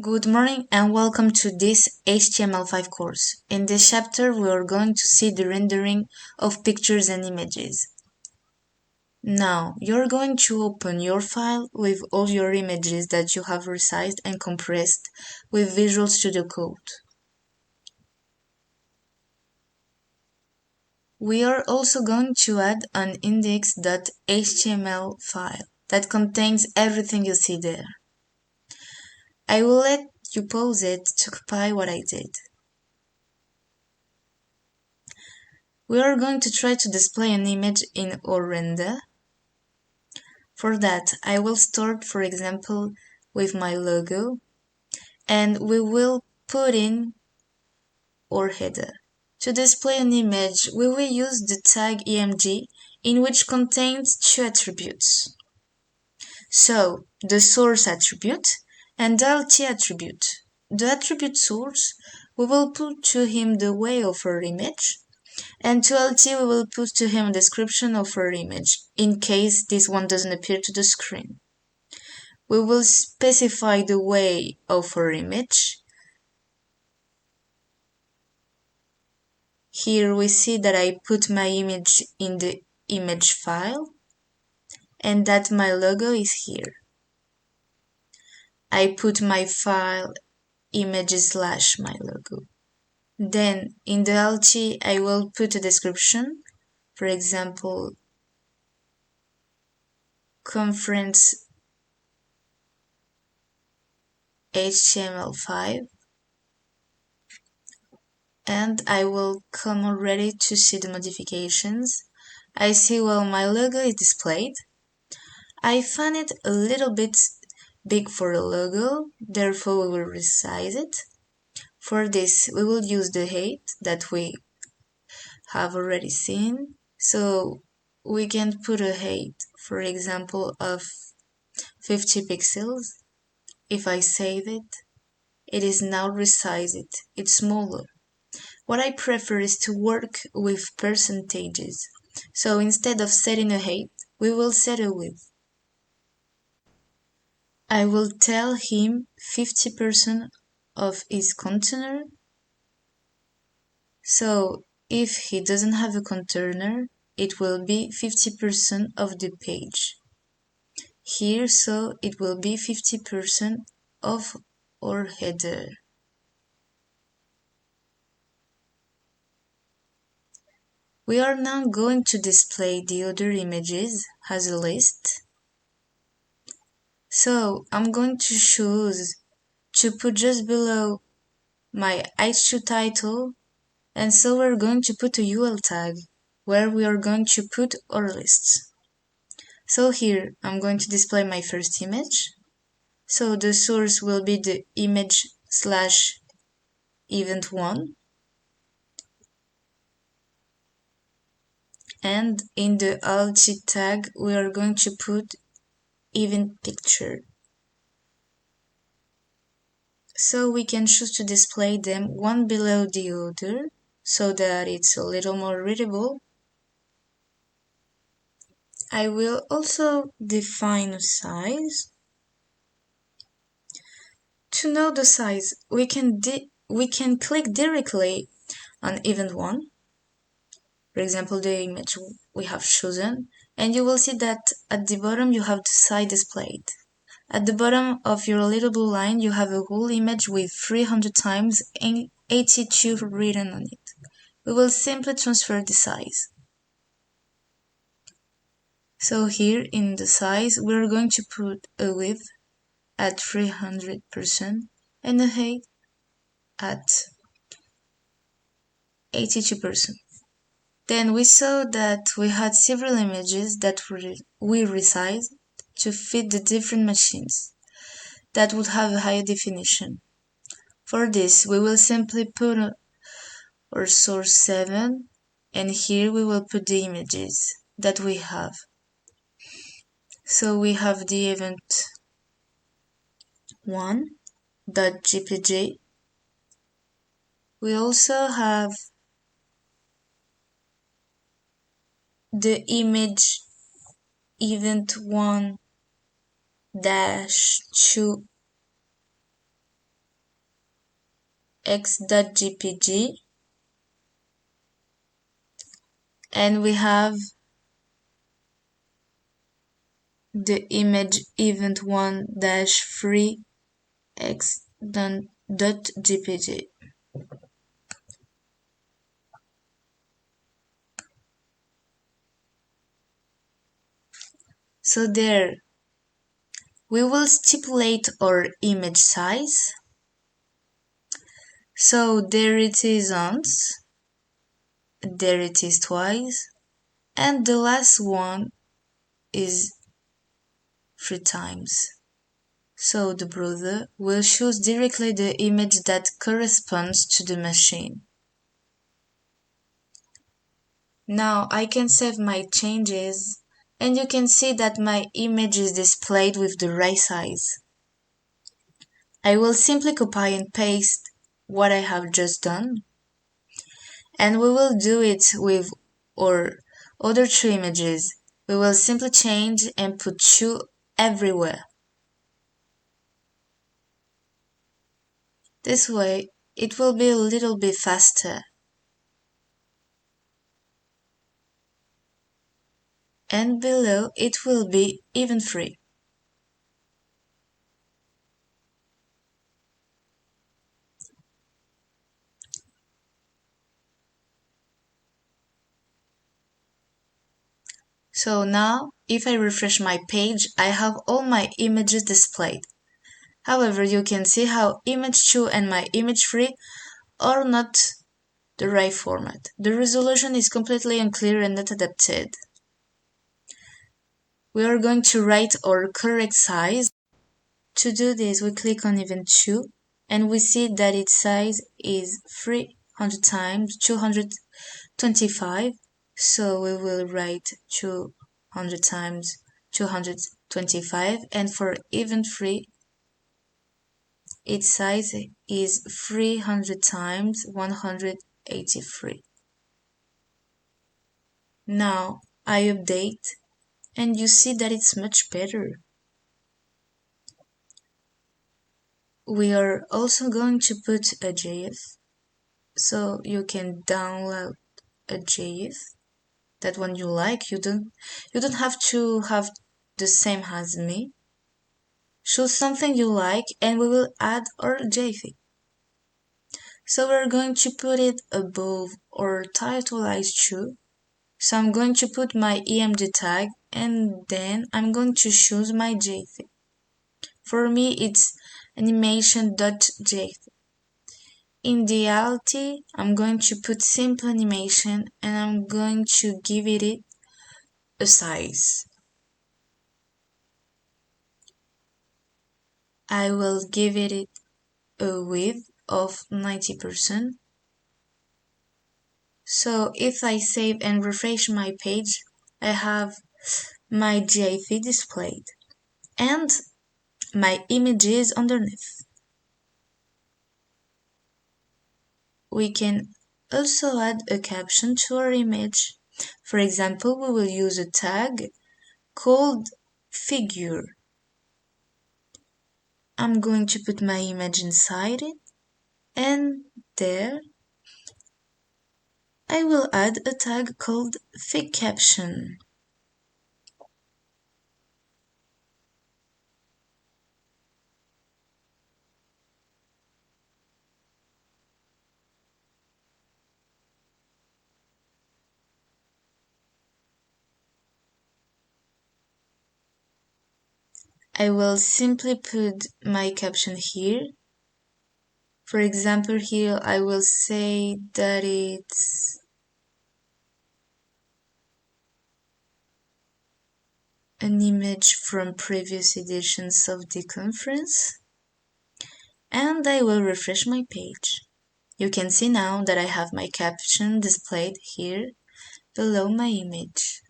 Good morning and welcome to this HTML5 course. In this chapter, we are going to see the rendering of pictures and images. Now, you're going to open your file with all your images that you have resized and compressed with Visual Studio Code. We are also going to add an index.html file that contains everything you see there. I will let you pause it to copy what I did. We are going to try to display an image in our render. For that, I will start, for example, with my logo, and we will put in our header. To display an image, we will use the tag img, in which contains two attributes. So, the source attribute and the alt attribute. The attribute source, we will put to him the way of our image, and to LT we will put to him a description of our image, in case this one doesn't appear to the screen. We will specify the way of our image. Here we see that I put my image in the image file, and that my logo is here. I put my file image/my logo. Then in the LT I will put a description, for example, conference HTML5, and I will come already to see the modifications. I see my logo is displayed. I find it a little bit big for a logo, therefore we will resize it. For this, we will use the height that we have already seen. So we can put a height, for example, of 50 pixels. If I save it, it is now resized. It's smaller. What I prefer is to work with percentages. So instead of setting a height, we will set a width. I will tell him 50% of his container. So if he doesn't have a container, it will be 50% of the page. Here, so it will be 50% of our header. We are now going to display the other images as a list. So I'm going to choose to put just below my H2 title, and so we're going to put a UL tag where we are going to put our lists. So here I'm going to display my first image. So the source will be the image/event1, and in the alt tag we are going to put event picture. So we can choose to display them one below the other so that it's a little more readable. I will also define a size. To know the size, we can click directly on event 1, for example the image we have chosen, and you will see that at the bottom you have the size displayed. At the bottom of your little blue line you have a whole image with 300 times 82 written on it. We will simply transfer the size. So here in the size we're going to put a width at 300% and a height at 82%. Then we saw that we had several images that we resized to fit the different machines that would have a higher definition. For this, we will simply put our source 7, and here we will put the images that we have. So we have the event 1.jpg. We also have the image event 1-2 x.jpg, and we have the image event1-free x.jpg. So there, we will stipulate our image size. So there it is once, there it is twice, and the last one is 3 times. So the browser will choose directly the image that corresponds to the machine. Now I can save my changes, and you can see that my image is displayed with the right size. I will simply copy and paste what I have just done, and we will do it with our other 3 images. We will simply change and put 2 everywhere. This way, it will be a little bit faster. And below, it will be even free. So now, if I refresh my page, I have all my images displayed. However, you can see how image 2 and my image 3 are not the right format. The resolution is completely unclear and not adapted. We are going to write our correct size. To do this, we click on event 2 and we see that its size is 300 times 225. So we will write 200 times 225, and for event 3, its size is 300 times 183. Now I update, and you see that it's much better. We are also going to put a GIF, so you can download a GIF, that one you like. You don't have to have the same as me. Choose something you like, and we will add our GIF. So we're going to put it above our title as true. So I'm going to put my EMG tag, and then I'm going to choose my GIF. For me, it's animation.jpg. In the alt, I'm going to put simple animation, and I'm going to give it a size. I will give it a width of 90%. So if I save and refresh my page, I have my GIF displayed and my images underneath. We can also add a caption to our image. For example, we will use a tag called figure. I'm going to put my image inside it, and there I will add a tag called fig caption. I will simply put my caption here. For example, here I will say that it's an image from previous editions of the conference, and I will refresh my page. You can see now that I have my caption displayed here below my image.